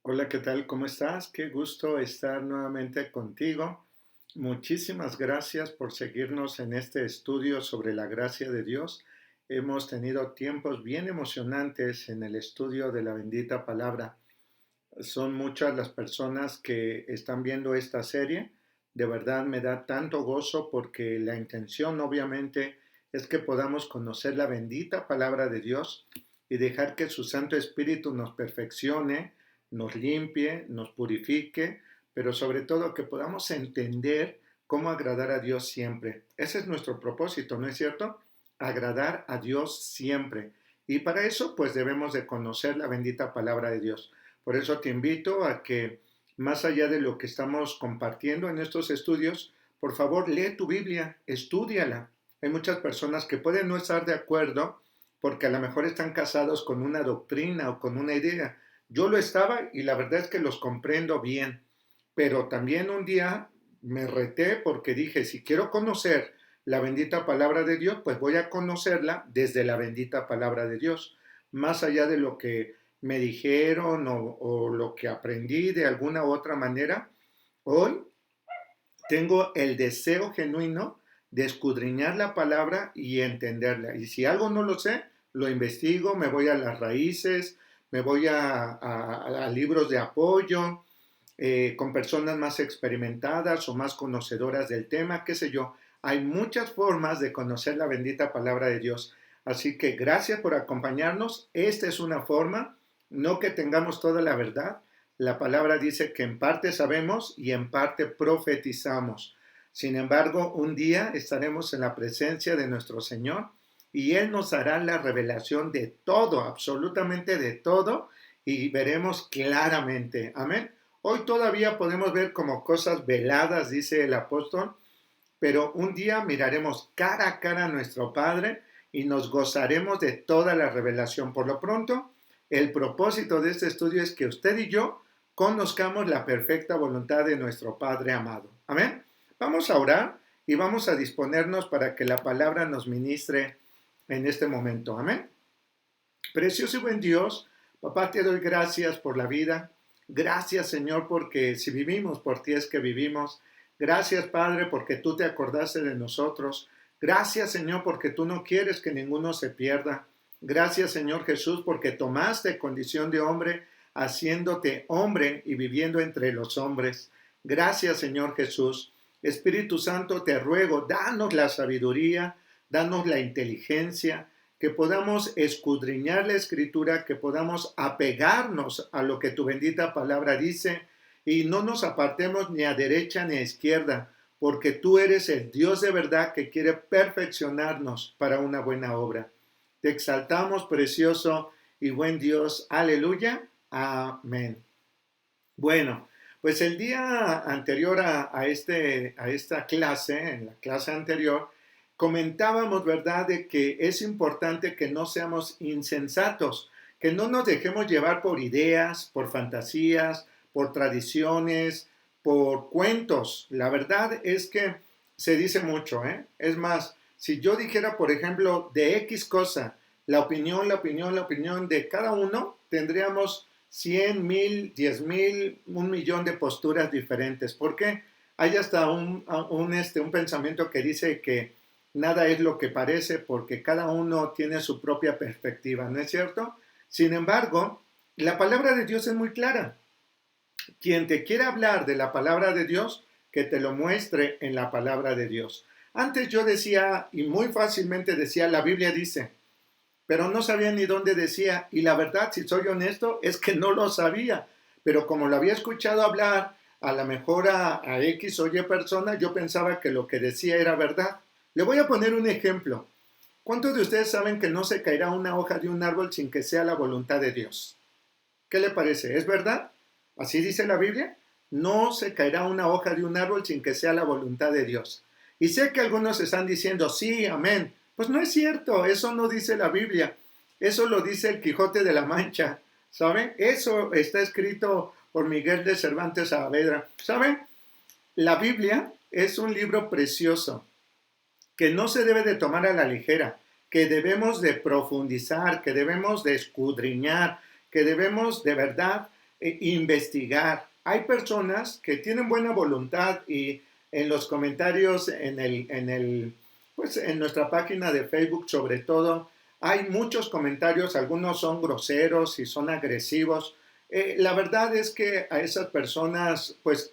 Hola, ¿qué tal? ¿Cómo estás? Qué gusto estar nuevamente contigo. Muchísimas gracias por seguirnos en este estudio sobre la gracia de Dios. Hemos tenido tiempos bien emocionantes en el estudio de la bendita palabra. Son muchas las personas que están viendo esta serie. De verdad me da tanto gozo porque la intención obviamente es que podamos conocer la bendita palabra de Dios y dejar que su Santo Espíritu nos perfeccione, nos limpie, nos purifique, pero sobre todo que podamos entender cómo agradar a Dios siempre. Ese es nuestro propósito, ¿no es cierto? Agradar a Dios siempre. Y para eso pues debemos de conocer la bendita palabra de Dios. Por eso te invito a que, más allá de lo que estamos compartiendo en estos estudios, por favor, lee tu Biblia, estúdiala. Hay muchas personas que pueden no estar de acuerdo porque a lo mejor están casados con una doctrina o con una idea. Yo lo estaba y la verdad es que los comprendo bien, pero también un día me reté porque dije, si quiero conocer la bendita palabra de Dios, pues voy a conocerla desde la bendita palabra de Dios, más allá de lo que me dijeron o lo que aprendí de alguna u otra manera. Hoy tengo el deseo genuino de escudriñar la palabra y entenderla. Y si algo no lo sé, lo investigo, me voy a las raíces, me voy a libros de apoyo, con personas más experimentadas o más conocedoras del tema, qué sé yo. Hay muchas formas de conocer la bendita palabra de Dios. Así que gracias por acompañarnos. Esta es una forma, no que tengamos toda la verdad. La palabra dice que en parte sabemos y en parte profetizamos. Sin embargo, un día estaremos en la presencia de nuestro Señor y Él nos hará la revelación de todo, absolutamente de todo, y veremos claramente. Amén. Hoy todavía podemos ver como cosas veladas, dice el apóstol, pero un día miraremos cara a cara a nuestro Padre y nos gozaremos de toda la revelación. Por lo pronto, el propósito de este estudio es que usted y yo conozcamos la perfecta voluntad de nuestro Padre amado. Amén. Vamos a orar y vamos a disponernos para que la palabra nos ministre en este momento. Amén. Precioso y buen Dios, papá, te doy gracias por la vida. Gracias, Señor, porque si vivimos por ti es que vivimos. Gracias, Padre, porque tú te acordaste de nosotros. Gracias, Señor, porque tú no quieres que ninguno se pierda. Gracias, Señor Jesús, porque tomaste condición de hombre, haciéndote hombre y viviendo entre los hombres. Gracias, Señor Jesús. Espíritu Santo, te ruego, danos la sabiduría, danos la inteligencia, que podamos escudriñar la escritura, que podamos apegarnos a lo que tu bendita palabra dice y no nos apartemos ni a derecha ni a izquierda, porque tú eres el Dios de verdad que quiere perfeccionarnos para una buena obra. Te exaltamos, precioso y buen Dios. Aleluya. Amén. Bueno, pues el día anterior a esta clase, en la clase anterior, comentábamos, ¿verdad?, de que es importante que no seamos insensatos, que no nos dejemos llevar por ideas, por fantasías, por tradiciones, por cuentos. La verdad es que se dice mucho, ¿eh? Es más, si yo dijera, por ejemplo, de X cosa, la opinión de cada uno, tendríamos 100,000, 10,000, 1,000,000 de posturas diferentes. ¿Por qué? Hay hasta un pensamiento que dice que nada es lo que parece porque cada uno tiene su propia perspectiva, ¿no es cierto? Sin embargo, la palabra de Dios es muy clara. Quien te quiera hablar de la palabra de Dios, que te lo muestre en la palabra de Dios. Antes yo decía, y muy fácilmente decía, la Biblia dice, pero no sabía ni dónde decía, y la verdad, si soy honesto, es que no lo sabía, pero como lo había escuchado hablar, a lo mejor a X o Y persona, yo pensaba que lo que decía era verdad. Le voy a poner un ejemplo. ¿Cuántos de ustedes saben que no se caerá una hoja de un árbol sin que sea la voluntad de Dios? ¿Qué le parece? ¿Es verdad? ¿Así dice la Biblia? No se caerá una hoja de un árbol sin que sea la voluntad de Dios. Y sé que algunos están diciendo, sí, amén. Pues no es cierto, eso no dice la Biblia. Eso lo dice el Quijote de la Mancha, ¿saben? Eso está escrito por Miguel de Cervantes Saavedra. ¿Saben? La Biblia es un libro precioso que no se debe de tomar a la ligera, que debemos de profundizar, que debemos de escudriñar, que debemos de verdad investigar. Hay personas que tienen buena voluntad y en los comentarios pues en nuestra página de Facebook sobre todo, hay muchos comentarios, algunos son groseros y son agresivos. La verdad es que a esas personas pues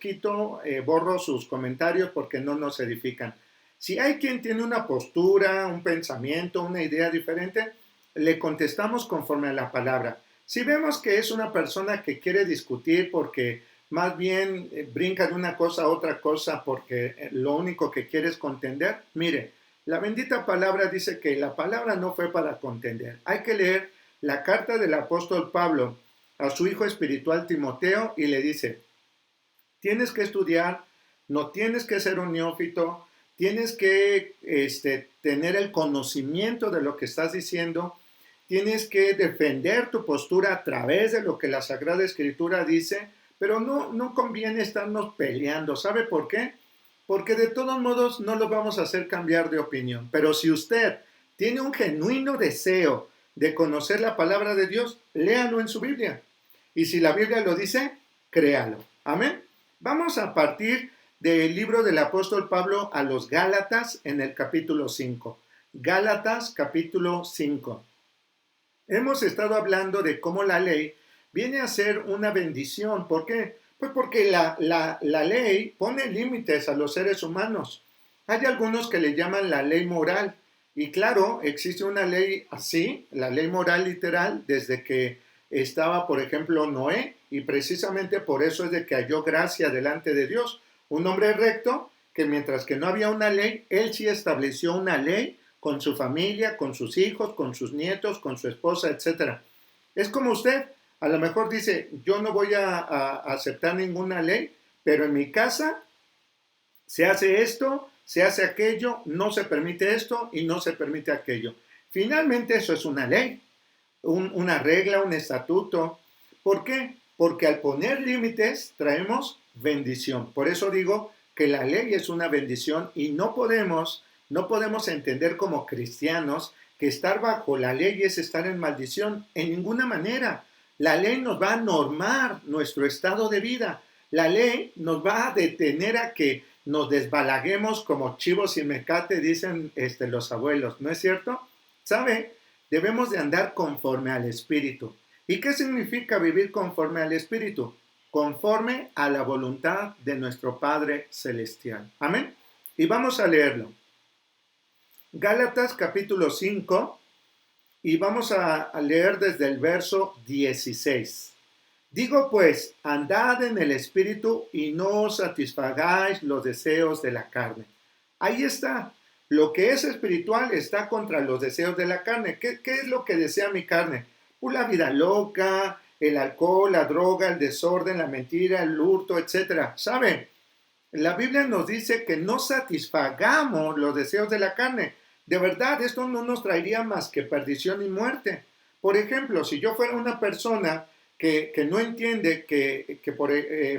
borro sus comentarios porque no nos edifican. Si hay quien tiene una postura, un pensamiento, una idea diferente, le contestamos conforme a la palabra. Si vemos que es una persona que quiere discutir porque más bien brinca de una cosa a otra cosa porque lo único que quiere es contender, mire, la bendita palabra dice que la palabra no fue para contender. Hay que leer la carta del apóstol Pablo a su hijo espiritual Timoteo y le dice, tienes que estudiar, no tienes que ser un neófito, tienes que tener el conocimiento de lo que estás diciendo, tienes que defender tu postura a través de lo que la Sagrada Escritura dice, pero no conviene estarnos peleando. ¿Sabe por qué? Porque de todos modos no lo vamos a hacer cambiar de opinión. Pero si usted tiene un genuino deseo de conocer la palabra de Dios, léalo en su Biblia. Y si la Biblia lo dice, créalo. Amén. Vamos a partir del libro del apóstol Pablo a los Gálatas en el capítulo 5. Gálatas capítulo 5. Hemos estado hablando de cómo la ley viene a ser una bendición. ¿Por qué? Pues porque la ley pone límites a los seres humanos. Hay algunos que le llaman la ley moral. Y claro, existe una ley así, la ley moral literal, desde que estaba, por ejemplo, Noé, y precisamente por eso es de que halló gracia delante de Dios. Un hombre recto que mientras que no había una ley, él sí estableció una ley con su familia, con sus hijos, con sus nietos, con su esposa, etc. Es como usted, a lo mejor dice, yo no voy a aceptar ninguna ley, pero en mi casa se hace esto, se hace aquello, no se permite esto y no se permite aquello. Finalmente eso es una ley, una regla, un estatuto. ¿Por qué? Porque al poner límites traemos bendición. Por eso digo que la ley es una bendición y no podemos entender como cristianos que estar bajo la ley es estar en maldición. En ninguna manera. La ley nos va a normar nuestro estado de vida. La ley nos va a detener a que nos desbalaguemos como chivos sin mecate, dicen los abuelos. ¿No es cierto? ¿Sabe? Debemos de andar conforme al Espíritu. ¿Y qué significa vivir conforme al Espíritu? Conforme a la voluntad de nuestro Padre Celestial. Amén. Y vamos a leerlo. Gálatas capítulo 5 y vamos a leer desde el verso 16. Digo pues, andad en el Espíritu y no satisfagáis los deseos de la carne. Ahí está. Lo que es espiritual está contra los deseos de la carne. ¿Qué es lo que desea mi carne? Pues la vida loca, el alcohol, la droga, el desorden, la mentira, el hurto, etc. ¿Saben? La Biblia nos dice que no satisfagamos los deseos de la carne. De verdad, esto no nos traería más que perdición y muerte. Por ejemplo, si yo fuera una persona que no entiende que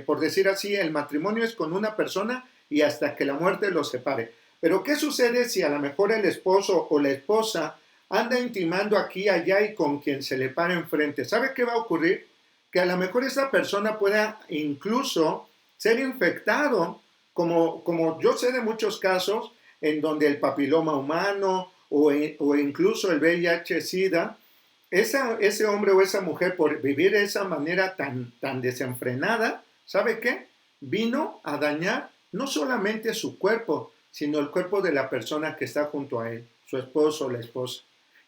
por decir así, el matrimonio es con una persona y hasta que la muerte los separe. Pero ¿qué sucede si a lo mejor el esposo o la esposa anda intimando aquí y allá y con quien se le para enfrente? ¿Sabe qué va a ocurrir? Que a lo mejor esa persona pueda incluso ser infectado, como yo sé de muchos casos en donde el papiloma humano o incluso el VIH-Sida, ese hombre o esa mujer por vivir de esa manera tan desenfrenada, ¿sabe qué? Vino a dañar no solamente su cuerpo, sino el cuerpo de la persona que está junto a él, su esposo o la esposa.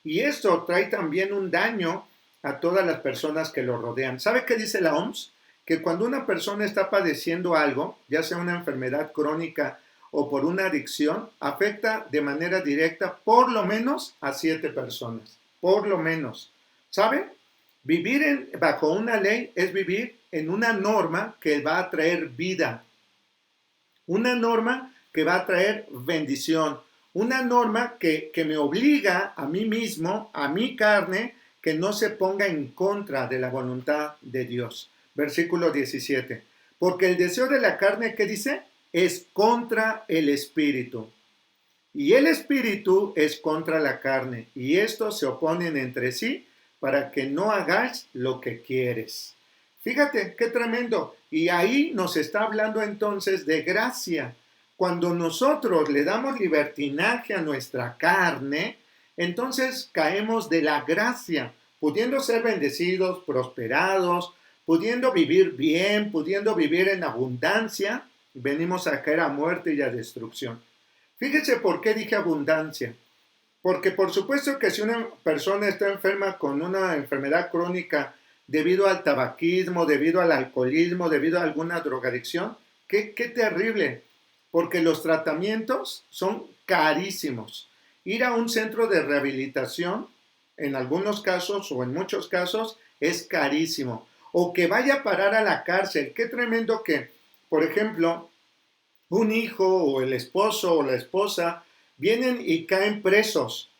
Y esto trae también un daño a todas las personas que lo rodean. ¿Sabe qué dice la OMS? Que cuando una persona está padeciendo algo, ya sea una enfermedad crónica o por una adicción, afecta de manera directa por lo menos a 7 personas. Por lo menos. ¿Sabe? Vivir bajo una ley es vivir en una norma que va a traer vida. Una norma que va a traer bendición. Una norma que me obliga a mí mismo, a mi carne, que no se ponga en contra de la voluntad de Dios. Versículo 17. Porque el deseo de la carne, ¿qué dice? Es contra el espíritu. Y el espíritu es contra la carne. Y estos se oponen entre sí para que no hagáis lo que quieres. Fíjate, qué tremendo. Y ahí nos está hablando entonces de gracia. Cuando nosotros le damos libertinaje a nuestra carne, entonces caemos de la gracia, pudiendo ser bendecidos, prosperados, pudiendo vivir bien, pudiendo vivir en abundancia, venimos a caer a muerte y a destrucción. Fíjese por qué dije abundancia. Porque por supuesto que si una persona está enferma con una enfermedad crónica debido al tabaquismo, debido al alcoholismo, debido a alguna drogadicción, qué terrible, porque los tratamientos son carísimos. Ir a un centro de rehabilitación, en algunos casos o en muchos casos, es carísimo. O que vaya a parar a la cárcel. Qué tremendo que, por ejemplo, un hijo o el esposo o la esposa vienen y caen presos.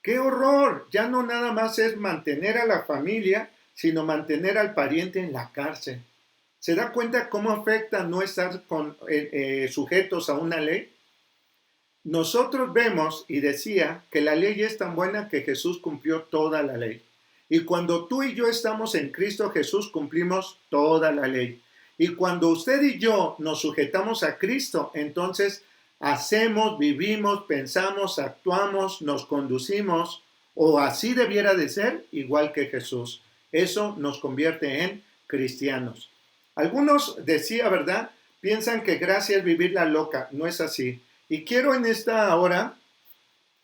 ¡Qué horror! Ya no nada más es mantener a la familia, sino mantener al pariente en la cárcel. ¿Se da cuenta cómo afecta no estar sujetos a una ley? Nosotros vemos, y decía, que la ley es tan buena que Jesús cumplió toda la ley. Y cuando tú y yo estamos en Cristo Jesús, cumplimos toda la ley. Y cuando usted y yo nos sujetamos a Cristo, entonces hacemos, vivimos, pensamos, actuamos, nos conducimos, o así debiera de ser, igual que Jesús. Eso nos convierte en cristianos. Algunos, decía, ¿verdad? Piensan que gracia es vivir la loca. No es así. Y quiero en esta hora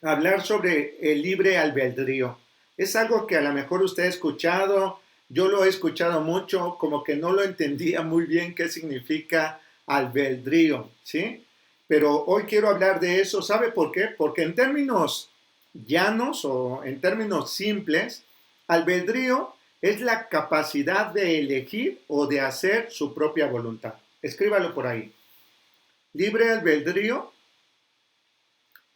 hablar sobre el libre albedrío. Es algo que a lo mejor usted ha escuchado, yo lo he escuchado mucho, como que no lo entendía muy bien qué significa albedrío, ¿sí? Pero hoy quiero hablar de eso. ¿Sabe por qué? Porque en términos llanos o en términos simples, albedrío es la capacidad de elegir o de hacer su propia voluntad. Escríbalo por ahí. Libre albedrío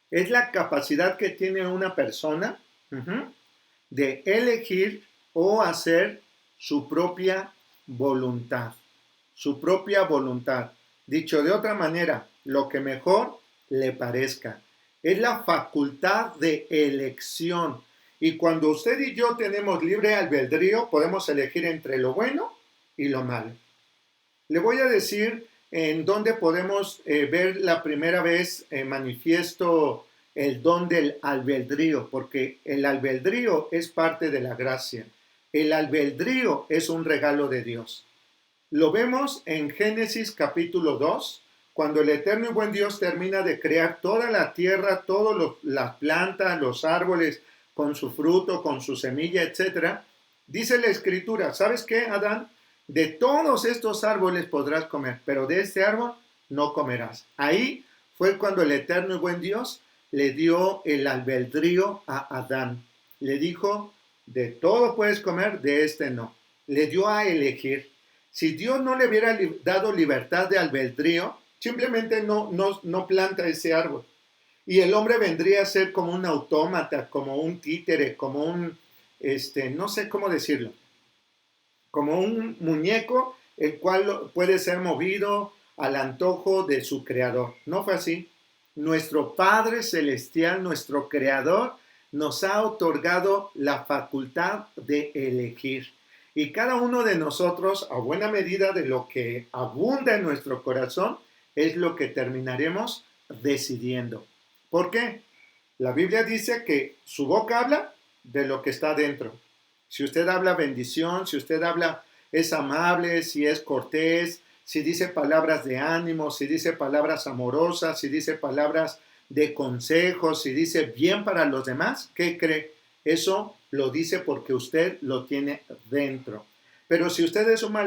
es la capacidad que tiene una persona de elegir o hacer su propia voluntad. Su propia voluntad. Dicho de otra manera, lo que mejor le parezca. Es la facultad de elección. Y cuando usted y yo tenemos libre albedrío, podemos elegir entre lo bueno y lo malo. Le voy a decir en dónde podemos ver la primera vez manifiesto el don del albedrío, porque el albedrío es parte de la gracia. El albedrío es un regalo de Dios. Lo vemos en Génesis capítulo 2, cuando el eterno y buen Dios termina de crear toda la tierra, todas las plantas, los árboles, con su fruto, con su semilla, etc. Dice la Escritura, ¿sabes qué, Adán? De todos estos árboles podrás comer, pero de este árbol no comerás. Ahí fue cuando el eterno y buen Dios le dio el albedrío a Adán. Le dijo, de todo puedes comer, de este no. Le dio a elegir. Si Dios no le hubiera dado libertad de albedrío, simplemente no planta ese árbol. Y el hombre vendría a ser como un autómata, como un títere, como un, no sé cómo decirlo, como un muñeco, el cual puede ser movido al antojo de su creador. No fue así. Nuestro Padre Celestial, nuestro Creador, nos ha otorgado la facultad de elegir. Y cada uno de nosotros, a buena medida de lo que abunda en nuestro corazón, es lo que terminaremos decidiendo. ¿Por qué? La Biblia dice que su boca habla de lo que está dentro. Si usted habla bendición, si usted habla, es amable, si es cortés, si dice palabras de ánimo, si dice palabras amorosas, si dice palabras de consejo, si dice bien para los demás, ¿qué cree? Eso lo dice porque usted lo tiene dentro. Pero si usted es un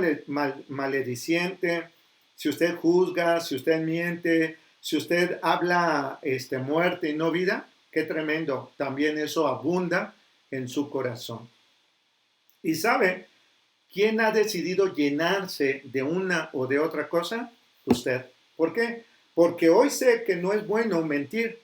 malediciente, si usted juzga, si usted miente, si usted habla muerte y no vida, qué tremendo. También eso abunda en su corazón. Y sabe, ¿quién ha decidido llenarse de una o de otra cosa? Usted. ¿Por qué? Porque hoy sé que no es bueno mentir.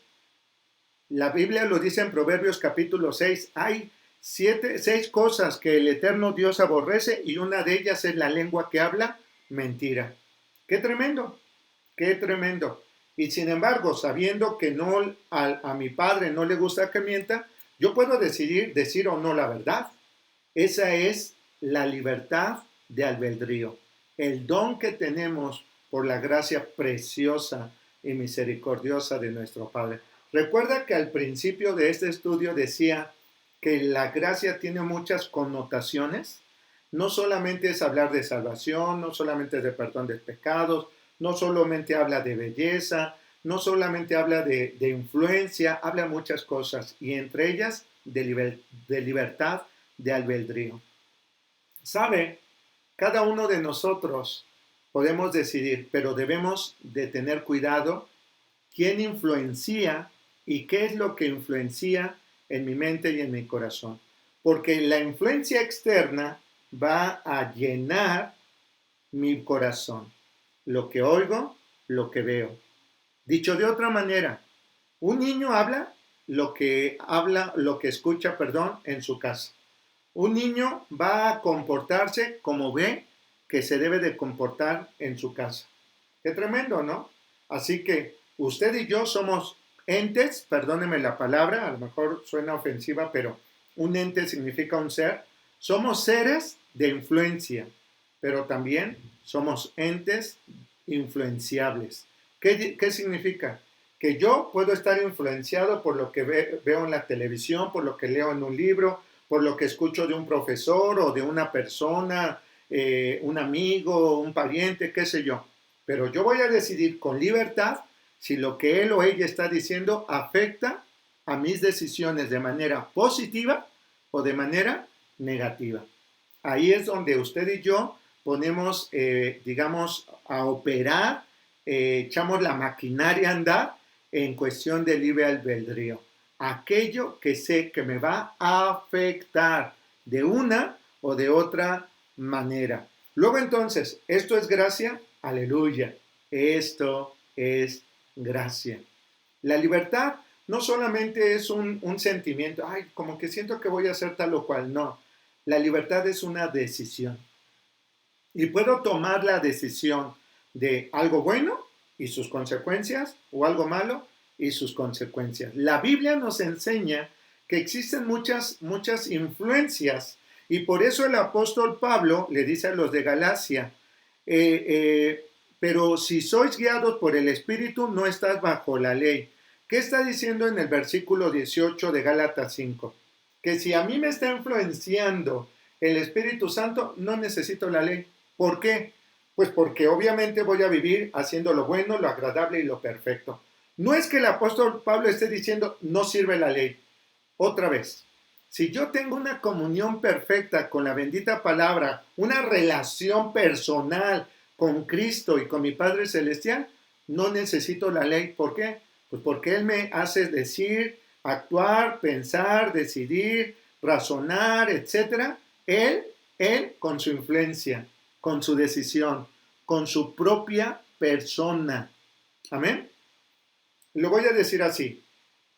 La Biblia lo dice en Proverbios capítulo 6. Hay 6 cosas que el eterno Dios aborrece y una de ellas es la lengua que habla mentira. ¡Qué tremendo! ¡Qué tremendo! Y sin embargo, sabiendo que no a mi padre no le gusta que mienta, yo puedo decidir decir o no la verdad. Esa es la libertad de albedrío. El don que tenemos por la gracia preciosa y misericordiosa de nuestro Padre. Recuerda que al principio de este estudio decía que la gracia tiene muchas connotaciones. No solamente es hablar de salvación, no solamente de perdón de pecados, no solamente habla de belleza, no solamente habla de influencia, habla muchas cosas y entre ellas de libertad de albedrío. ¿Sabe? Cada uno de nosotros podemos decidir, pero debemos de tener cuidado quién influencia y qué es lo que influencia en mi mente y en mi corazón. Porque la influencia externa va a llenar mi corazón. Lo que oigo, lo que veo. Dicho de otra manera, un niño habla, lo que escucha, en su casa. Un niño va a comportarse como ve que se debe de comportar en su casa. Qué tremendo, ¿no? Así que usted y yo somos entes, perdóneme la palabra, a lo mejor suena ofensiva, pero un ente significa un ser. Somos seres de influencia, pero también somos entes influenciables. ¿Qué significa? Que yo puedo estar influenciado por lo que veo en la televisión, por lo que leo en un libro, por lo que escucho de un profesor o de una persona, un amigo, un pariente, qué sé yo. Pero yo voy a decidir con libertad si lo que él o ella está diciendo afecta a mis decisiones de manera positiva o de manera negativa. Ahí es donde usted y yo ponemos, digamos, a operar, echamos la maquinaria a andar en cuestión de libre albedrío. Aquello que sé que me va a afectar de una o de otra manera. Luego entonces, ¿esto es gracia? Aleluya. Esto es gracia. La libertad no solamente es un sentimiento, ay, como que siento que voy a hacer tal o cual, no. La libertad es una decisión. Y puedo tomar la decisión de algo bueno y sus consecuencias o algo malo y sus consecuencias. La Biblia nos enseña que existen muchas influencias y por eso el apóstol Pablo le dice a los de Galacia, pero si sois guiados por el Espíritu, no estás bajo la ley. ¿Qué está diciendo en el versículo 18 de Gálatas 5? Que si a mí me está influenciando el Espíritu Santo, no necesito la ley. ¿Por qué? Pues porque obviamente voy a vivir haciendo lo bueno, lo agradable y lo perfecto. No es que el apóstol Pablo esté diciendo no sirve la ley. Otra vez, si yo tengo una comunión perfecta con la bendita palabra, una relación personal con Cristo y con mi Padre Celestial, no necesito la ley. ¿Por qué? Pues porque Él me hace decir, actuar, pensar, decidir, razonar, etc. Él con su influencia, con su decisión, con su propia persona. Amén. Lo voy a decir así.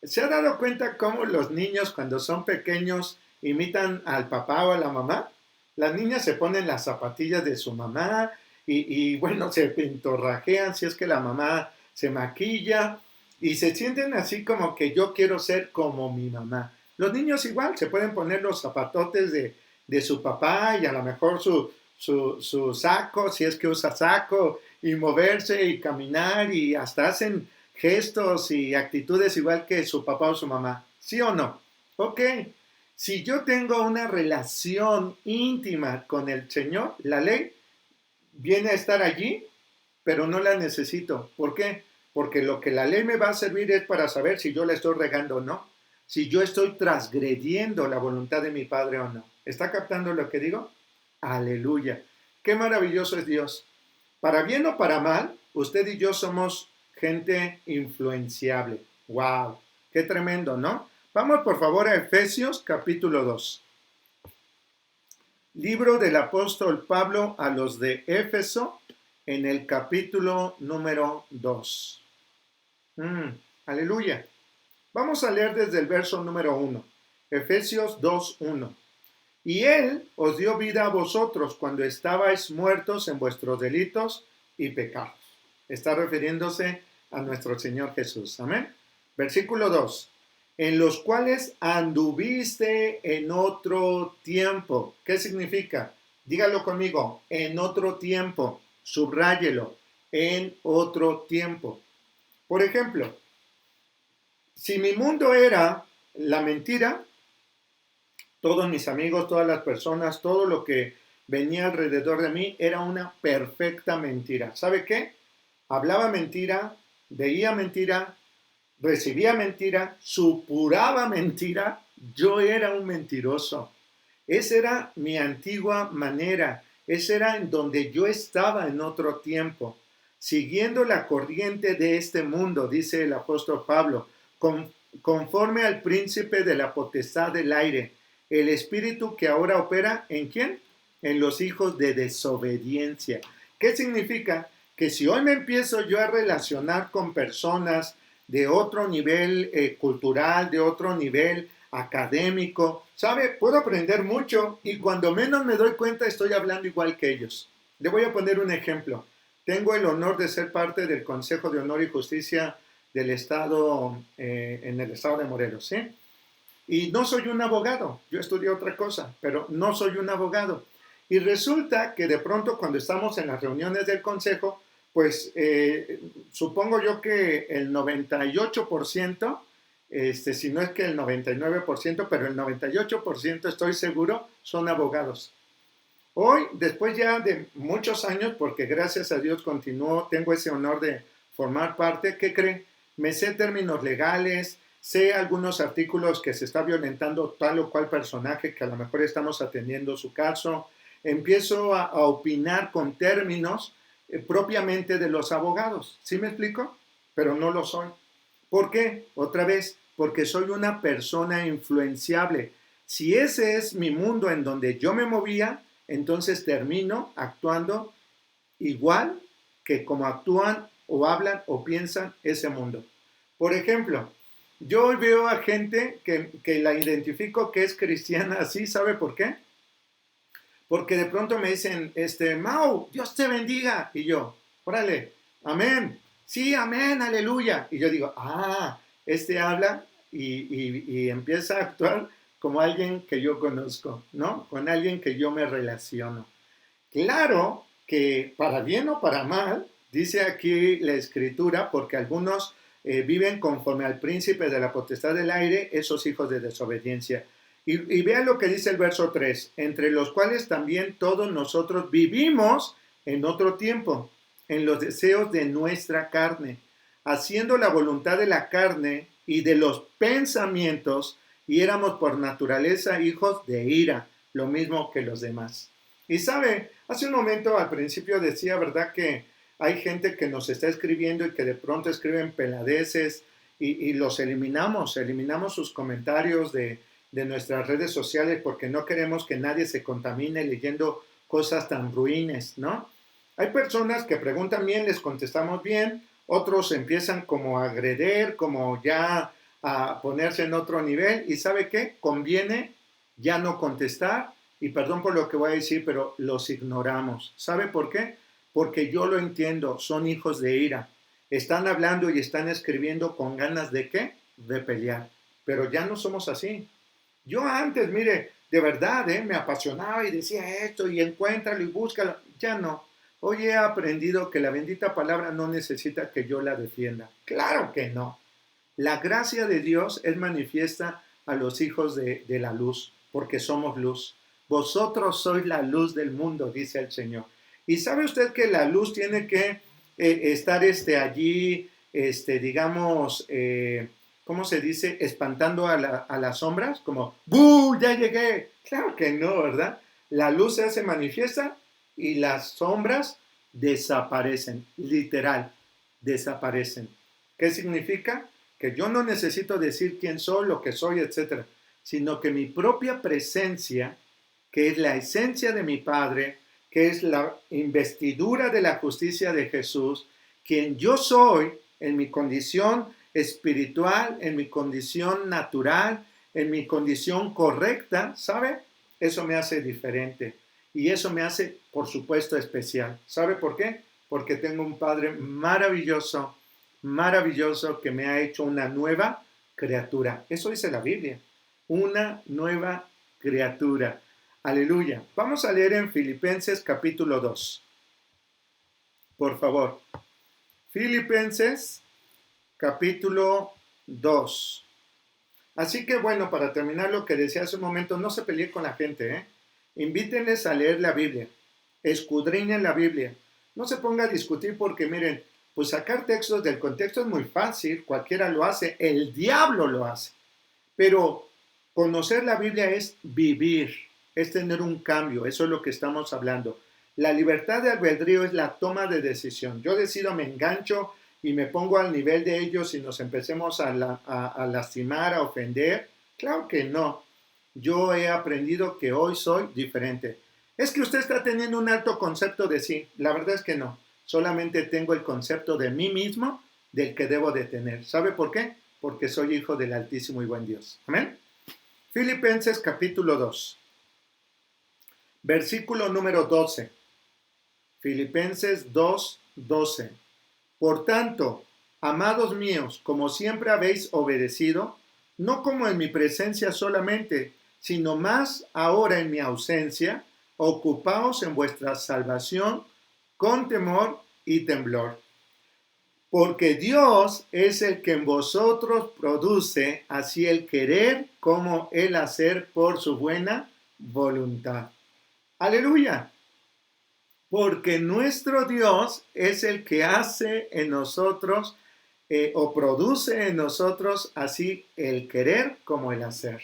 ¿Se ha dado cuenta cómo los niños cuando son pequeños imitan al papá o a la mamá? Las niñas se ponen las zapatillas de su mamá y bueno, se pintorrajean si es que la mamá se maquilla y se sienten así como que yo quiero ser como mi mamá. Los niños igual se pueden poner los zapatotes de su papá y a lo mejor su saco, si es que usa saco, y moverse y caminar y hasta hacen gestos y actitudes igual que su papá o su mamá. ¿Sí o no? Ok. Si yo tengo una relación íntima con el Señor, la ley viene a estar allí, pero no la necesito. ¿Por qué? Porque lo que la ley me va a servir es para saber si yo la estoy regando o no, si yo estoy transgrediendo la voluntad de mi Padre o no. ¿Está captando lo que digo? Aleluya. Qué maravilloso es Dios. Para bien o para mal, usted y yo somos gente influenciable. ¡Wow! ¡Qué tremendo!, ¿no? Vamos por favor a Efesios capítulo 2. Libro del apóstol Pablo a los de Éfeso en el capítulo número 2. Aleluya. Vamos a leer desde el verso número 1. Efesios 2:1. Y Él os dio vida a vosotros cuando estabais muertos en vuestros delitos y pecados. Está refiriéndose a nuestro Señor Jesús. Amén. Versículo 2. En los cuales anduviste en otro tiempo. ¿Qué significa? Dígalo conmigo, en otro tiempo, subráyelo, en otro tiempo. Por ejemplo, si mi mundo era la mentira, todos mis amigos, todas las personas, todo lo que venía alrededor de mí era una perfecta mentira. ¿Sabe qué? Hablaba mentira, veía mentira, recibía mentira, supuraba mentira. Yo era un mentiroso. Esa era mi antigua manera. Esa era en donde yo estaba en otro tiempo, siguiendo la corriente de este mundo, dice el apóstol Pablo, conforme al príncipe de la potestad del aire, el espíritu que ahora opera ¿en quién? En los hijos de desobediencia. ¿Qué significa? Que si hoy me empiezo yo a relacionar con personas de otro nivel cultural, de otro nivel académico, ¿sabe? Puedo aprender mucho y cuando menos me doy cuenta estoy hablando igual que ellos. Le voy a poner un ejemplo. Tengo el honor de ser parte del Consejo de Honor y Justicia del Estado, en el Estado de Morelos, ¿sí? Y no soy un abogado, yo estudié otra cosa, pero no soy un abogado. Y resulta que de pronto cuando estamos en las reuniones del consejo, pues supongo yo que el 98%, si no es que el 99%, pero el 98% estoy seguro, son abogados. Hoy, después ya de muchos años, porque gracias a Dios continúo, tengo ese honor de formar parte, ¿qué cree? Me sé términos legales, sé algunos artículos que se está violentando tal o cual personaje que a lo mejor estamos atendiendo su caso, empiezo a opinar con términos propiamente de los abogados, ¿sí me explico? Pero no lo soy. ¿Por qué? Otra vez, porque soy una persona influenciable. Si ese es mi mundo en donde yo me movía, entonces termino actuando igual que como actúan o hablan o piensan ese mundo. Por ejemplo, yo veo a gente que la identifico que es cristiana así, ¿sabe por qué? Porque de pronto me dicen, Mau, Dios te bendiga. Y yo, órale, amén. Sí, amén, aleluya. Y yo digo, habla y empieza a actuar como alguien que yo conozco, ¿no? Con alguien que yo me relaciono. Claro que para bien o para mal, dice aquí la escritura, porque algunos viven conforme al príncipe de la potestad del aire, esos hijos de desobediencia. Y vean lo que dice el verso 3, entre los cuales también todos nosotros vivimos en otro tiempo, en los deseos de nuestra carne, haciendo la voluntad de la carne y de los pensamientos, y éramos por naturaleza hijos de ira, lo mismo que los demás. Y sabe, hace un momento al principio decía, ¿verdad? Que hay gente que nos está escribiendo y que de pronto escriben peladeces y los eliminamos sus comentarios de nuestras redes sociales porque no queremos que nadie se contamine leyendo cosas tan ruines, ¿no? Hay personas que preguntan bien, les contestamos bien, otros empiezan como a agreder, como ya a ponerse en otro nivel y ¿sabe qué? Conviene ya no contestar y perdón por lo que voy a decir, pero los ignoramos. ¿Sabe por qué? Porque yo lo entiendo, son hijos de ira. Están hablando y están escribiendo con ganas de ¿qué? De pelear. Pero ya no somos así. Yo antes, mire, de verdad, me apasionaba y decía esto y encuéntralo y búscalo. Ya no. Hoy he aprendido que la bendita palabra no necesita que yo la defienda. Claro que no. La gracia de Dios es manifiesta a los hijos de la luz, porque somos luz. Vosotros sois la luz del mundo, dice el Señor. Y sabe usted que la luz tiene que estar allí, digamos, ¿cómo se dice? Espantando a las sombras, como, ¡buh! Ya llegué. Claro que no, ¿verdad? La luz se hace manifiesta y las sombras desaparecen, literal, desaparecen. ¿Qué significa? Que yo no necesito decir quién soy, lo que soy, etcétera, sino que mi propia presencia, que es la esencia de mi Padre, que es la investidura de la justicia de Jesús, quien yo soy en mi condición espiritual, en mi condición natural, en mi condición correcta, ¿sabe? Eso me hace diferente y eso me hace, por supuesto, especial. ¿Sabe por qué? Porque tengo un Padre maravilloso, maravilloso que me ha hecho una nueva criatura. Eso dice la Biblia, una nueva criatura. Aleluya. Vamos a leer en Filipenses capítulo 2. Por favor. Filipenses capítulo 2. Así que bueno, para terminar lo que decía hace un momento, no se peleen con la gente, ¿eh? Invítenles a leer la Biblia. Escudriñen la Biblia. No se ponga a discutir porque miren, pues sacar textos del contexto es muy fácil, cualquiera lo hace, el diablo lo hace. Pero conocer la Biblia es vivir, es tener un cambio, eso es lo que estamos hablando. La libertad de albedrío es la toma de decisión. Yo decido, me engancho y me pongo al nivel de ellos y nos empecemos a lastimar, a ofender. Claro que no. Yo he aprendido que hoy soy diferente. Es que usted está teniendo un alto concepto de sí. La verdad es que no. Solamente tengo el concepto de mí mismo del que debo de tener. ¿Sabe por qué? Porque soy hijo del Altísimo y buen Dios. Amén. Filipenses capítulo 2. Versículo número 12. Filipenses 2, 12. Por tanto, amados míos, como siempre habéis obedecido, no como en mi presencia solamente, sino más ahora en mi ausencia, ocupaos en vuestra salvación con temor y temblor. Porque Dios es el que en vosotros produce así el querer como el hacer por su buena voluntad. Aleluya. Porque nuestro Dios es el que hace en nosotros o produce en nosotros así el querer como el hacer.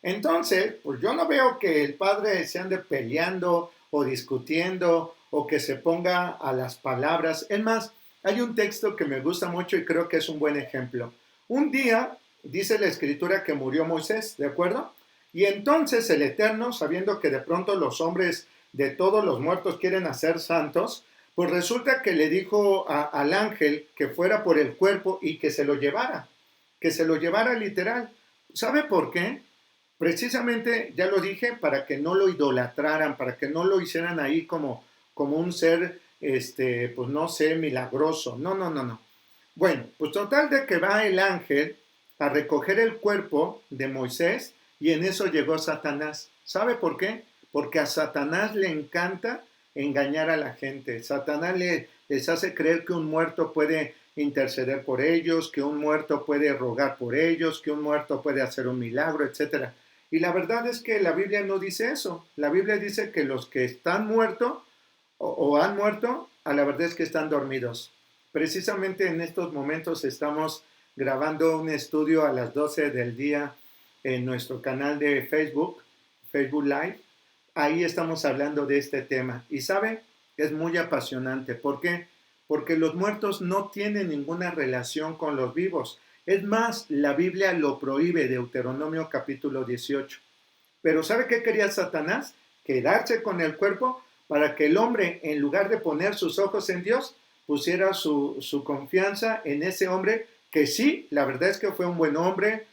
Entonces, pues yo no veo que el Padre se ande peleando o discutiendo o que se ponga a las palabras. Es más, hay un texto que me gusta mucho y creo que es un buen ejemplo. Un día dice la Escritura que murió Moisés, ¿de acuerdo? Y entonces el Eterno, sabiendo que de pronto los hombres de todos los muertos quieren hacer santos, pues resulta que le dijo al ángel que fuera por el cuerpo y que se lo llevara literal. ¿Sabe por qué? Precisamente, ya lo dije, para que no lo idolatraran, para que no lo hicieran ahí como un ser, pues no sé, milagroso. No, no, no, no. Bueno, pues total de que va el ángel a recoger el cuerpo de Moisés y en eso llegó Satanás. ¿Sabe por qué? Porque a Satanás le encanta engañar a la gente. Satanás les hace creer que un muerto puede interceder por ellos, que un muerto puede rogar por ellos, que un muerto puede hacer un milagro, etc. Y la verdad es que la Biblia no dice eso. La Biblia dice que los que están muertos o han muerto, a la verdad es que están dormidos. Precisamente en estos momentos estamos grabando un estudio a las 12 del día en nuestro canal de Facebook Live. Ahí estamos hablando de este tema. Y ¿sabe? Es muy apasionante. ¿Por qué? Porque los muertos no tienen ninguna relación con los vivos. Es más, la Biblia lo prohíbe, Deuteronomio capítulo 18. Pero ¿sabe qué quería Satanás? Quedarse con el cuerpo para que el hombre, en lugar de poner sus ojos en Dios, pusiera su confianza en ese hombre que sí, la verdad es que fue un buen hombre,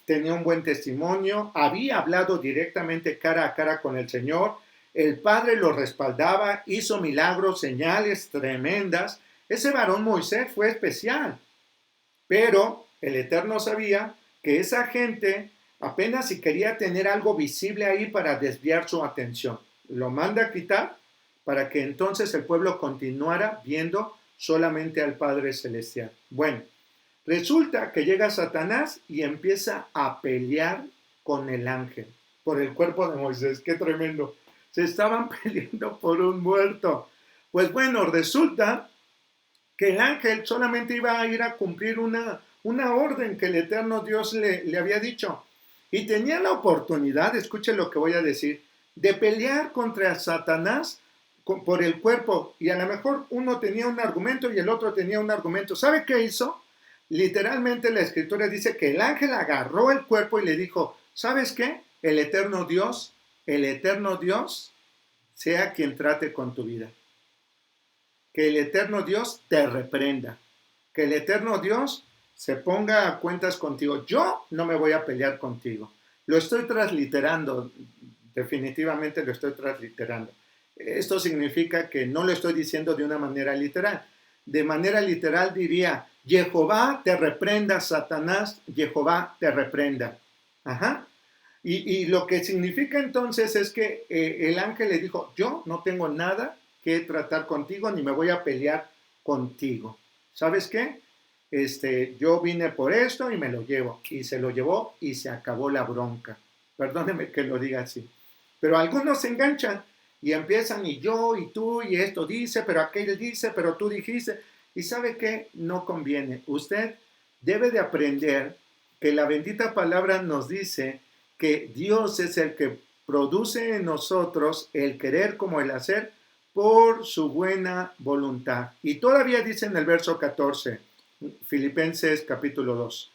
tenía un buen testimonio, había hablado directamente cara a cara con el Señor, el Padre lo respaldaba, hizo milagros, señales tremendas. Ese varón Moisés fue especial, pero el Eterno sabía que esa gente apenas si quería tener algo visible ahí para desviar su atención. Lo manda a quitar para que entonces el pueblo continuara viendo solamente al Padre Celestial. Bueno, resulta que llega Satanás y empieza a pelear con el ángel por el cuerpo de Moisés. ¡Qué tremendo! Se estaban peleando por un muerto. Pues bueno, resulta que el ángel solamente iba a ir a cumplir una orden que el eterno Dios le había dicho. Y tenía la oportunidad, escuche lo que voy a decir, de pelear contra Satanás por el cuerpo. Y a lo mejor uno tenía un argumento y el otro tenía un argumento. ¿Sabe qué hizo? Literalmente la escritura dice que el ángel agarró el cuerpo y le dijo, ¿sabes qué? El eterno Dios sea quien trate con tu vida. Que el eterno Dios te reprenda. Que el eterno Dios se ponga a cuentas contigo. Yo no me voy a pelear contigo. Lo estoy transliterando, definitivamente lo estoy transliterando. Esto significa que no lo estoy diciendo de una manera literal. De manera literal diría, Jehová te reprenda, Satanás, Jehová te reprenda. Ajá. Y lo que significa entonces es que el ángel le dijo, yo no tengo nada que tratar contigo ni me voy a pelear contigo. ¿Sabes qué? Yo vine por esto y me lo llevo. Y se lo llevó y se acabó la bronca. Perdóneme que lo diga así. Pero algunos se enganchan y empiezan y yo y tú y esto dice, pero aquel dice, pero tú dijiste. Y ¿sabe qué? No conviene. Usted debe de aprender que la bendita palabra nos dice que Dios es el que produce en nosotros el querer como el hacer por su buena voluntad. Y todavía dice en el verso 14, Filipenses capítulo 2,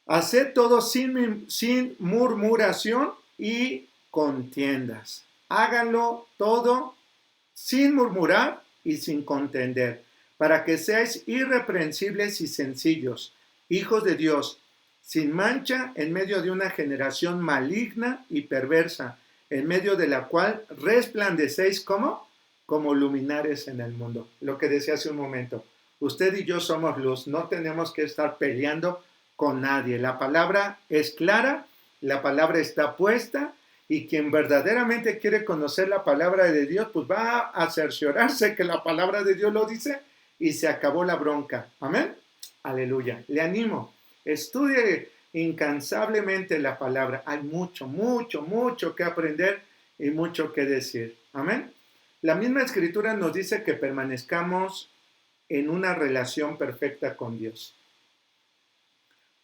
haced todo sin murmuración y contiendas. Háganlo todo sin murmurar y sin contender, para que seáis irreprensibles y sencillos, hijos de Dios, sin mancha en medio de una generación maligna y perversa, en medio de la cual resplandecéis como luminares en el mundo. Lo que decía hace un momento. Usted y yo somos luz, no tenemos que estar peleando con nadie. La palabra es clara, la palabra está puesta y quien verdaderamente quiere conocer la palabra de Dios, pues va a cerciorarse que la palabra de Dios lo dice y se acabó la bronca. Amén. Aleluya. Le animo. Estudie incansablemente la palabra. Hay mucho, mucho, mucho que aprender y mucho que decir. Amén. La misma escritura nos dice que permanezcamos en una relación perfecta con Dios.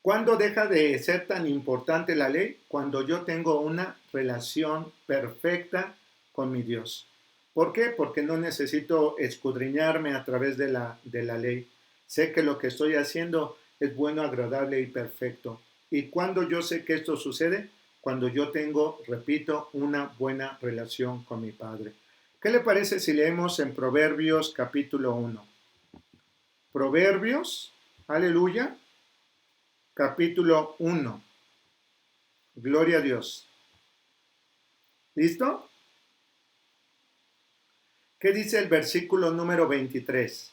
¿Cuándo deja de ser tan importante la ley? Cuando yo tengo una relación perfecta con mi Dios. ¿Por qué? Porque no necesito escudriñarme a través de la ley. Sé que lo que estoy haciendo es bueno, agradable y perfecto. ¿Y cuándo yo sé que esto sucede? Cuando yo tengo, repito, una buena relación con mi Padre. ¿Qué le parece si leemos en Proverbios capítulo 1? Proverbios, aleluya, capítulo 1. Gloria a Dios. ¿Listo? ¿Qué dice el versículo número 23?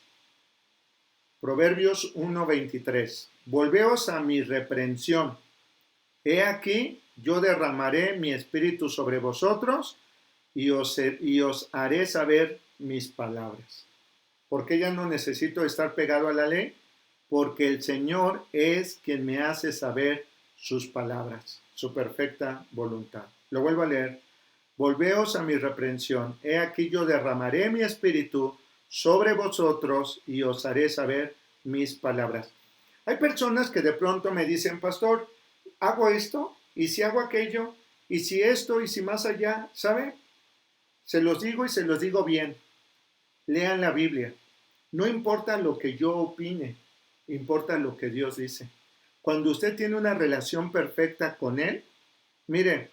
Proverbios 1:23. Volveos a mi reprensión. He aquí, yo derramaré mi espíritu sobre vosotros y os haré saber mis palabras. ¿Por qué ya no necesito estar pegado a la ley? Porque el Señor es quien me hace saber sus palabras, su perfecta voluntad. Lo vuelvo a leer. Volveos a mi reprensión. He aquí yo derramaré mi espíritu sobre vosotros y os haré saber mis palabras. Hay personas que de pronto me dicen, pastor, hago esto, y si hago aquello, y si esto, y si más allá, ¿sabe? Se los digo y se los digo bien. Lean la Biblia. No importa lo que yo opine, importa lo que Dios dice. Cuando usted tiene una relación perfecta con Él, mire,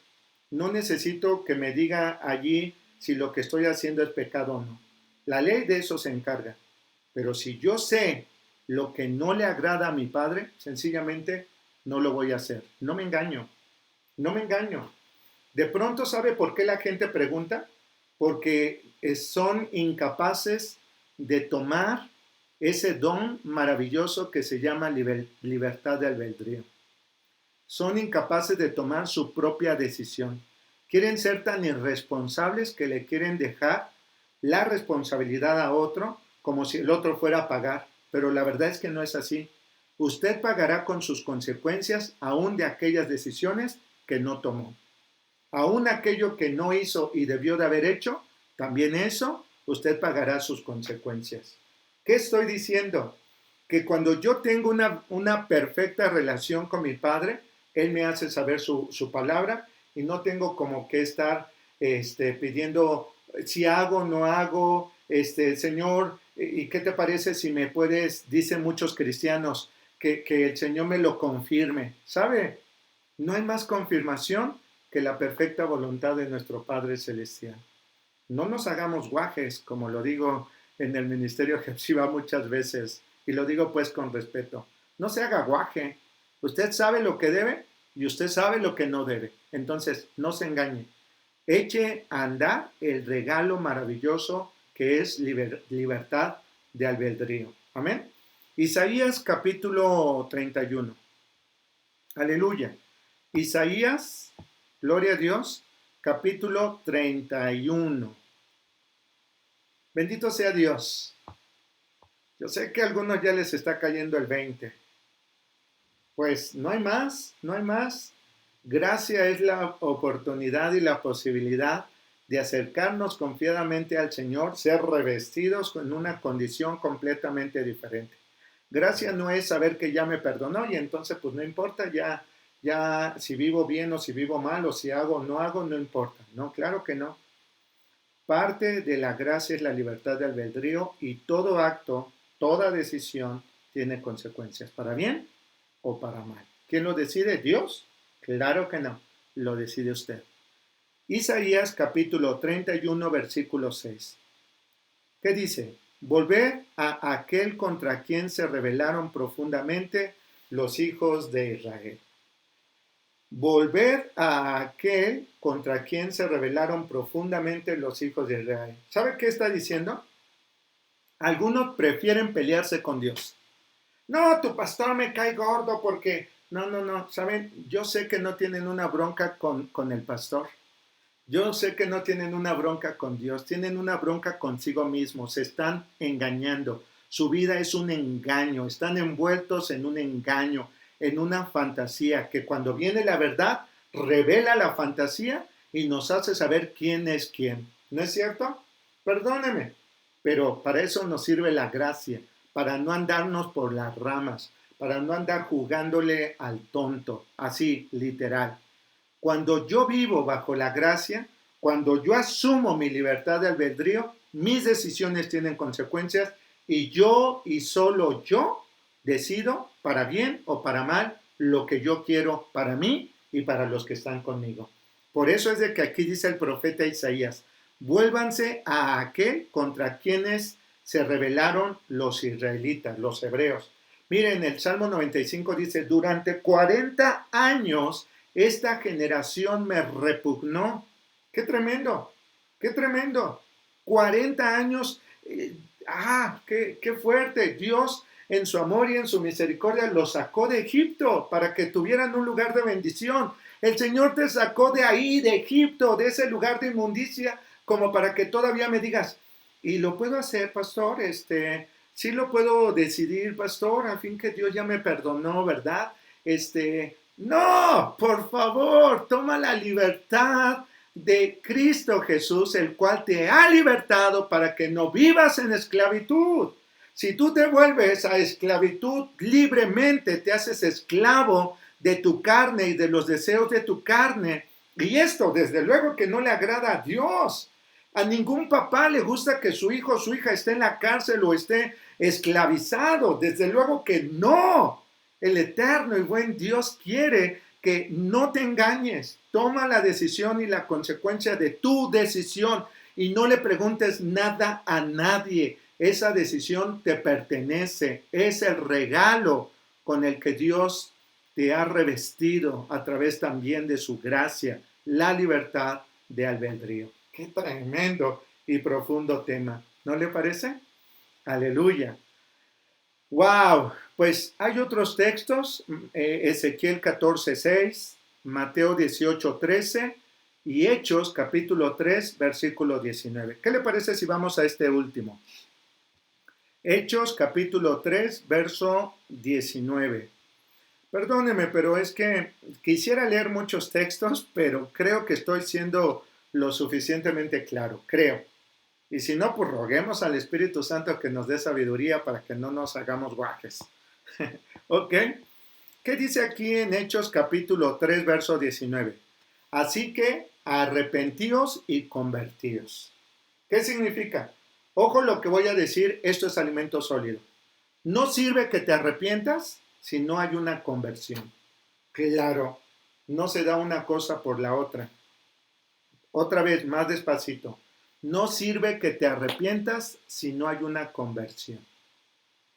no necesito que me diga allí si lo que estoy haciendo es pecado o no. La ley de eso se encarga. Pero si yo sé lo que no le agrada a mi Padre, sencillamente no lo voy a hacer. No me engaño. No me engaño. De pronto, ¿sabe por qué la gente pregunta? Porque son incapaces de tomar ese don maravilloso que se llama libertad de albedrío. Son incapaces de tomar su propia decisión. Quieren ser tan irresponsables que le quieren dejar la responsabilidad a otro como si el otro fuera a pagar. Pero la verdad es que no es así. Usted pagará con sus consecuencias aún de aquellas decisiones que no tomó. Aún aquello que no hizo y debió de haber hecho, también eso, usted pagará sus consecuencias. ¿Qué estoy diciendo? Que cuando yo tengo una perfecta relación con mi Padre, Él me hace saber su palabra y no tengo como que estar pidiendo si hago o no hago, Señor, ¿y qué te parece si me puedes, dicen muchos cristianos, que el Señor me lo confirme? ¿Sabe? No hay más confirmación que la perfecta voluntad de nuestro Padre Celestial. No nos hagamos guajes, como lo digo en el ministerio Jepsiba muchas veces, y lo digo pues con respeto. No se haga guaje. Usted sabe lo que debe y usted sabe lo que no debe. Entonces, no se engañe. Eche a andar el regalo maravilloso que es libertad de albedrío. Amén. Isaías capítulo 31. Aleluya. Isaías, gloria a Dios, capítulo 31. Bendito sea Dios. Yo sé que a algunos ya les está cayendo el 20. Pues no hay más, no hay más. Gracia es la oportunidad y la posibilidad de acercarnos confiadamente al Señor, ser revestidos en una condición completamente diferente. Gracia no es saber que ya me perdonó y entonces pues no importa ya si vivo bien o si vivo mal o si hago o no hago, no importa. No, claro que no. Parte de la gracia es la libertad de albedrío y todo acto, toda decisión tiene consecuencias, para bien o para mal. ¿Quién lo decide? ¿Dios? Claro que no, lo decide usted. Isaías capítulo 31, versículo 6. ¿Qué dice? Volver a aquel contra quien se rebelaron profundamente los hijos de Israel. Volver a aquel contra quien se rebelaron profundamente los hijos de Israel. ¿Sabe qué está diciendo? Algunos prefieren pelearse con Dios. No, tu pastor me cae gordo porque... No, ¿saben? Yo sé que no tienen una bronca con el pastor. Yo sé que no tienen una bronca con Dios, tienen una bronca consigo mismos, se están engañando. Su vida es un engaño, están envueltos en un engaño, en una fantasía que cuando viene la verdad revela la fantasía y nos hace saber quién es quién. ¿No es cierto? Perdóneme, pero para eso nos sirve la gracia, para no andarnos por las ramas, para no andar jugándole al tonto, así, literal. Cuando yo vivo bajo la gracia, cuando yo asumo mi libertad de albedrío, mis decisiones tienen consecuencias y yo y solo yo decido para bien o para mal lo que yo quiero para mí y para los que están conmigo. Por eso es de que aquí dice el profeta Isaías, vuélvanse a aquel contra quienes se rebelaron los israelitas, los hebreos. Miren, el Salmo 95 dice, durante 40 años esta generación me repugnó. ¡Qué tremendo! ¡Qué tremendo! 40 años. ¡Qué fuerte! Dios en su amor y en su misericordia los sacó de Egipto para que tuvieran un lugar de bendición. El Señor te sacó de ahí, de Egipto, de ese lugar de inmundicia, como para que todavía me digas, ¿y lo puedo hacer, pastor? Sí lo puedo decidir, pastor, al fin que Dios ya me perdonó, ¿verdad? No, por favor, toma la libertad de Cristo Jesús, el cual te ha libertado para que no vivas en esclavitud. Si tú te vuelves a esclavitud libremente, te haces esclavo de tu carne y de los deseos de tu carne. Y esto, desde luego, que no le agrada a Dios. A ningún papá le gusta que su hijo o su hija esté en la cárcel o esté esclavizado. Desde luego que no. El eterno y buen Dios quiere que no te engañes. Toma la decisión y la consecuencia de tu decisión y no le preguntes nada a nadie. Esa decisión te pertenece. Es el regalo con el que Dios te ha revestido a través también de su gracia, la libertad de albedrío. Qué tremendo y profundo tema, ¿no le parece? Aleluya. ¡Wow! Pues hay otros textos, Ezequiel 14:6, Mateo 18:13 y Hechos capítulo 3, versículo 19. ¿Qué le parece si vamos a este último? Hechos capítulo 3, verso 19. Perdóneme, pero es que quisiera leer muchos textos, pero creo que estoy siendo lo suficientemente claro, creo. Y si no, pues roguemos al Espíritu Santo que nos dé sabiduría para que no nos hagamos guajes. ¿Ok? ¿Qué dice aquí en Hechos capítulo 3, verso 19? Así que arrepentíos y convertíos. ¿Qué significa? Ojo lo que voy a decir, esto es alimento sólido. No sirve que te arrepientas si no hay una conversión. Claro, no se da una cosa por la otra. Otra vez, más despacito. No sirve que te arrepientas si no hay una conversión.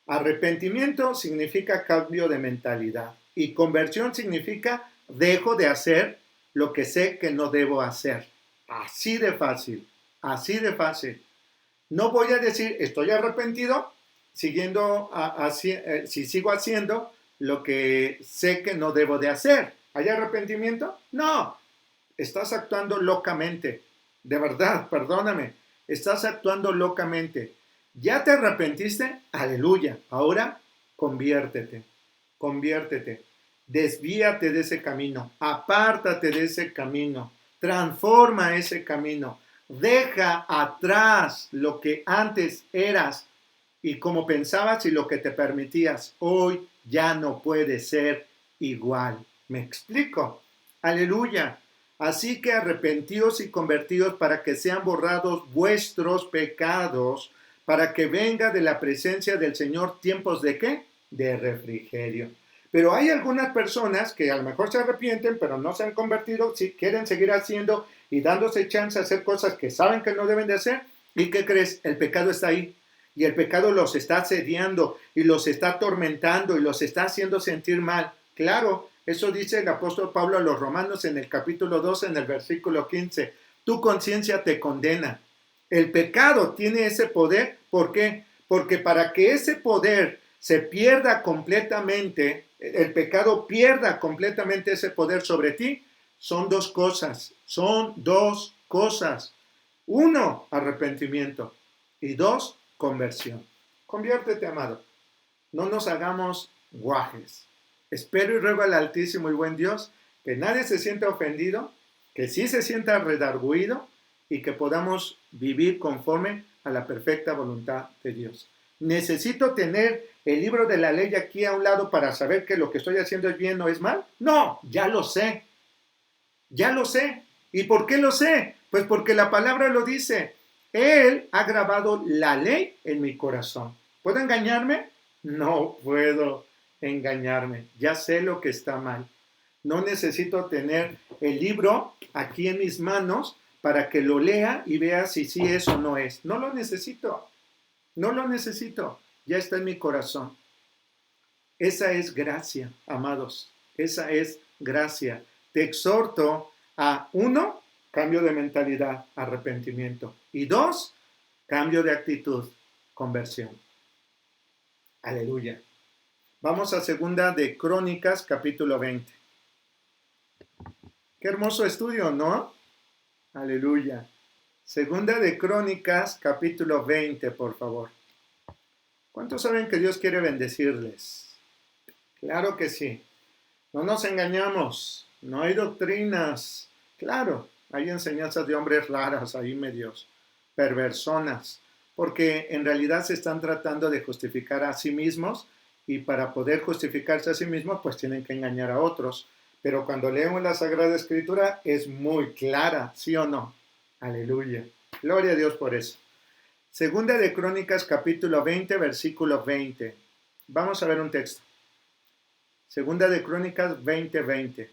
Arrepentimiento significa cambio de mentalidad y conversión significa dejo de hacer lo que sé que no debo hacer. Así de fácil, así de fácil. No voy a decir estoy arrepentido si sigo haciendo lo que sé que no debo de hacer. ¿Hay arrepentimiento? No, estás actuando locamente. De verdad, perdóname, estás actuando locamente. ¿Ya te arrepentiste? Aleluya. Ahora conviértete, conviértete. Desvíate de ese camino, apártate de ese camino, transforma ese camino. Deja atrás lo que antes eras y como pensabas y lo que te permitías. Hoy ya no puede ser igual. ¿Me explico? Aleluya. Así que arrepentíos y convertíos para que sean borrados vuestros pecados, para que venga de la presencia del Señor tiempos de ¿qué? De refrigerio. Pero hay algunas personas que a lo mejor se arrepienten, pero no se han convertido, si quieren seguir haciendo y dándose chance a hacer cosas que saben que no deben de hacer. ¿Y qué crees? El pecado está ahí. Y el pecado los está asediando y los está atormentando y los está haciendo sentir mal. Claro, eso dice el apóstol Pablo a los romanos en el capítulo 12, en el versículo 15. Tu conciencia te condena. El pecado tiene ese poder. ¿Por qué? Porque para que ese poder se pierda completamente, el pecado pierda completamente ese poder sobre ti, son dos cosas. Son dos cosas. Uno, arrepentimiento. Y dos, conversión. Conviértete, amado. No nos hagamos guajes. Espero y ruego al Altísimo y buen Dios que nadie se sienta ofendido, que sí se sienta redarguido y que podamos vivir conforme a la perfecta voluntad de Dios. ¿Necesito tener el libro de la ley aquí a un lado para saber que lo que estoy haciendo es bien o es mal? No, ya lo sé. Ya lo sé. ¿Y por qué lo sé? Pues porque la palabra lo dice. Él ha grabado la ley en mi corazón. ¿Puedo engañarme? No puedo engañarme. Ya sé lo que está mal. No necesito tener el libro aquí en mis manos para que lo lea y vea si sí es o no es. No lo necesito. No lo necesito. Ya está en mi corazón. Esa es gracia, amados. Esa es gracia. Te exhorto a, uno, cambio de mentalidad, arrepentimiento. Y dos, cambio de actitud, conversión. Aleluya. Vamos a segunda de Crónicas, capítulo 20. Qué hermoso estudio, ¿no? Aleluya. Segunda de Crónicas, capítulo 20, por favor. ¿Cuántos saben que Dios quiere bendecirles? Claro que sí. No nos engañamos. No hay doctrinas. Claro, hay enseñanzas de hombres raras ahí medios perversonas, porque en realidad se están tratando de justificar a sí mismos y para poder justificarse a sí mismos pues tienen que engañar a otros. Pero cuando leemos la Sagrada Escritura es muy clara, ¿sí o no? Aleluya. Gloria a Dios por eso. Segunda de Crónicas capítulo 20, versículo 20. Vamos a ver un texto. Segunda de Crónicas 20:20.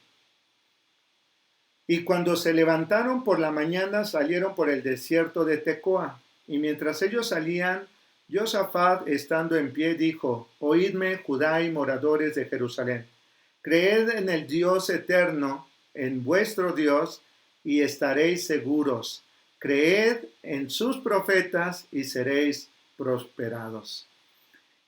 Y cuando se levantaron por la mañana salieron por el desierto de Tecoa. Y mientras ellos salían, Josafat, estando en pie, dijo: Oídme, Judá y moradores de Jerusalén. Creed en el Dios eterno, en vuestro Dios, y estaréis seguros. Creed en sus profetas y seréis prosperados.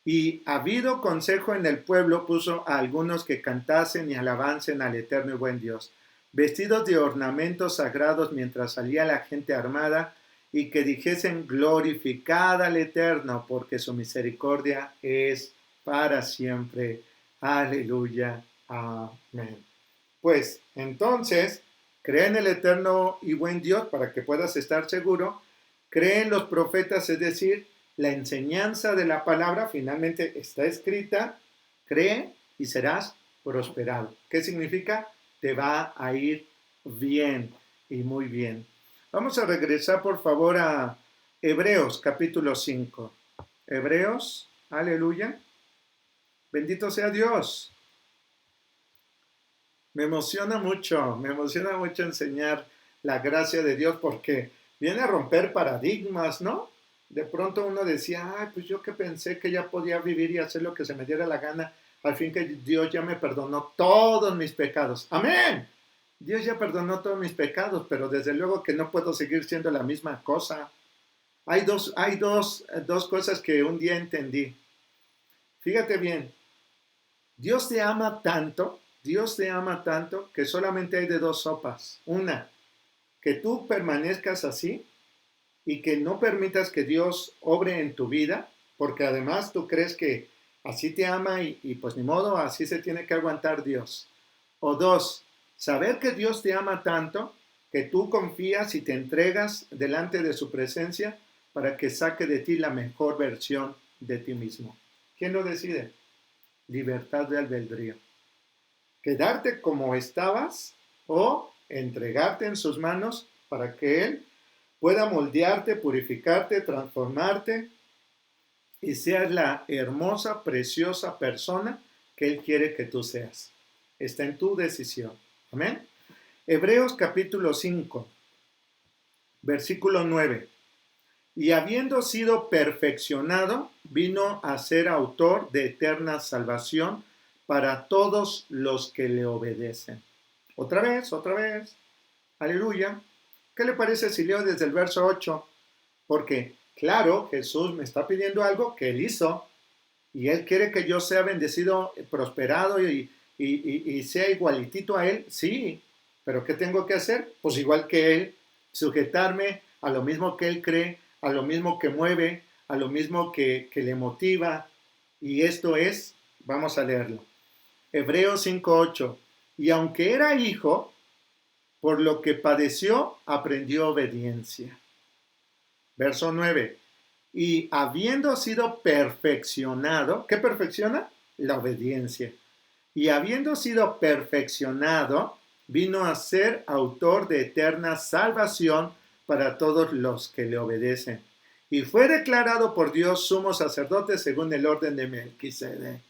Y habido consejo en el pueblo, puso a algunos que cantasen y alabasen al eterno y buen Dios, vestidos de ornamentos sagrados mientras salía la gente armada, y que dijesen: glorificad al Eterno, porque su misericordia es para siempre. Aleluya. Amén. Pues entonces, cree en el eterno y buen Dios para que puedas estar seguro. Cree en los profetas, es decir, la enseñanza de la palabra finalmente está escrita. Cree y serás prosperado. ¿Qué significa? Te va a ir bien y muy bien. Vamos a regresar por favor a Hebreos capítulo 5. Hebreos, aleluya. Bendito sea Dios. Me emociona mucho enseñar la gracia de Dios porque viene a romper paradigmas, ¿no? De pronto uno decía: ay, pues yo que pensé que ya podía vivir y hacer lo que se me diera la gana, al fin que Dios ya me perdonó todos mis pecados. ¡Amén! Dios ya perdonó todos mis pecados, pero desde luego que no puedo seguir siendo la misma cosa. Hay dos cosas que un día entendí. Fíjate bien, Dios te ama tanto Dios te ama tanto que solamente hay de dos sopas. Una, que tú permanezcas así y que no permitas que Dios obre en tu vida, porque además tú crees que así te ama y pues ni modo, así se tiene que aguantar Dios. O dos, saber que Dios te ama tanto que tú confías y te entregas delante de su presencia para que saque de ti la mejor versión de ti mismo. ¿Quién lo decide? Libertad de albedrío. Quedarte como estabas o entregarte en sus manos para que Él pueda moldearte, purificarte, transformarte y seas la hermosa, preciosa persona que Él quiere que tú seas. Está en tu decisión. Amén. Hebreos capítulo 5, versículo 9. Y habiendo sido perfeccionado, vino a ser autor de eterna salvación para todos los que le obedecen. Otra vez. Aleluya. ¿Qué le parece si leo desde el verso 8? Porque, claro, Jesús me está pidiendo algo que Él hizo y Él quiere que yo sea bendecido, prosperado y sea igualitito a Él. Sí, pero ¿qué tengo que hacer? Pues igual que Él, sujetarme a lo mismo que Él cree, a lo mismo que mueve, a lo mismo que le motiva. Y esto es, vamos a leerlo. Hebreos 5:8. Y aunque era hijo, por lo que padeció, aprendió obediencia. Verso 9. Y habiendo sido perfeccionado, ¿qué perfecciona? La obediencia. Y habiendo sido perfeccionado, vino a ser autor de eterna salvación para todos los que le obedecen. Y fue declarado por Dios sumo sacerdote según el orden de Melquisedec.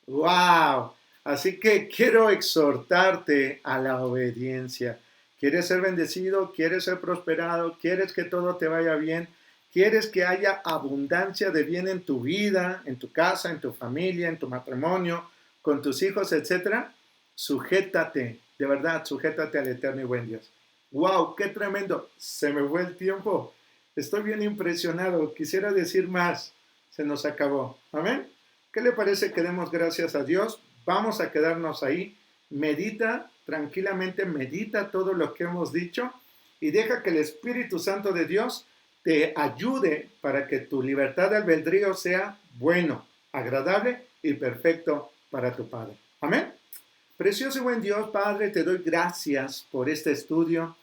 ¡Wow! Así que quiero exhortarte a la obediencia. ¿Quieres ser bendecido? ¿Quieres ser prosperado? ¿Quieres que todo te vaya bien? ¿Quieres que haya abundancia de bien en tu vida, en tu casa, en tu familia, en tu matrimonio, con tus hijos, etcétera? Sujétate, de verdad, sujétate al eterno y buen Dios. ¡Wow! ¡Qué tremendo! Se me fue el tiempo. Estoy bien impresionado. Quisiera decir más. Se nos acabó. ¿Amén? ¿Qué le parece que demos gracias a Dios? Vamos a quedarnos ahí. Medita tranquilamente, medita todo lo que hemos dicho y deja que el Espíritu Santo de Dios te ayude para que tu libertad de albedrío sea bueno, agradable y perfecto para tu Padre. Amén. Precioso y buen Dios, Padre, te doy gracias por este estudio,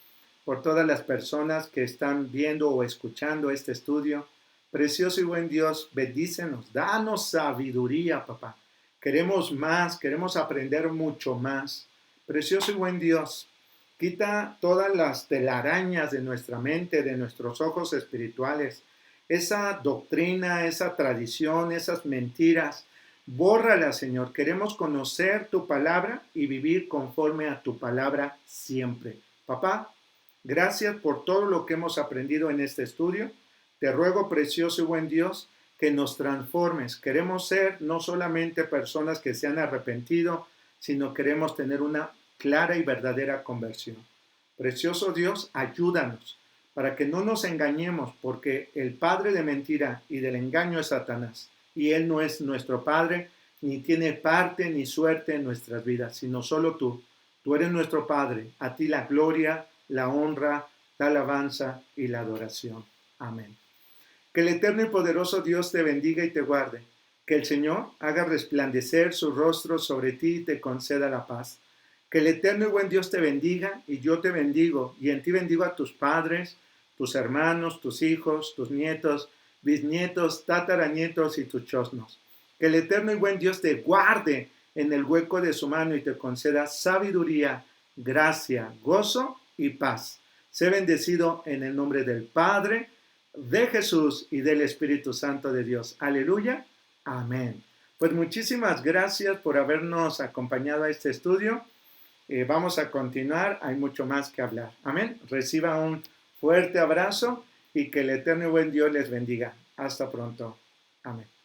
por todas las personas que están viendo o escuchando este estudio. Precioso y buen Dios, bendícenos, danos sabiduría, papá. Queremos más, queremos aprender mucho más. Precioso y buen Dios, quita todas las telarañas de nuestra mente, de nuestros ojos espirituales. Esa doctrina, esa tradición, esas mentiras, bórrala, Señor. Queremos conocer tu palabra y vivir conforme a tu palabra siempre. Papá, gracias por todo lo que hemos aprendido en este estudio. Te ruego, precioso y buen Dios, que nos transformes. Queremos ser no solamente personas que se han arrepentido, sino queremos tener una clara y verdadera conversión. Precioso Dios, ayúdanos para que no nos engañemos, porque el padre de mentira y del engaño es Satanás, y él no es nuestro padre, ni tiene parte ni suerte en nuestras vidas, sino solo tú. Tú eres nuestro Padre, a ti la gloria, la honra, la alabanza y la adoración. Amén. Que el eterno y poderoso Dios te bendiga y te guarde. Que el Señor haga resplandecer su rostro sobre ti y te conceda la paz. Que el eterno y buen Dios te bendiga y yo te bendigo. Y en ti bendigo a tus padres, tus hermanos, tus hijos, tus nietos, bisnietos, tataranietos y tus chosnos. Que el eterno y buen Dios te guarde en el hueco de su mano y te conceda sabiduría, gracia, gozo y paz. Sé bendecido en el nombre del Padre, de Jesús y del Espíritu Santo de Dios. Aleluya. Amén. Pues muchísimas gracias por habernos acompañado a este estudio. Vamos a continuar. Hay mucho más que hablar. Amén. Reciba un fuerte abrazo y que el eterno y buen Dios les bendiga. Hasta pronto. Amén.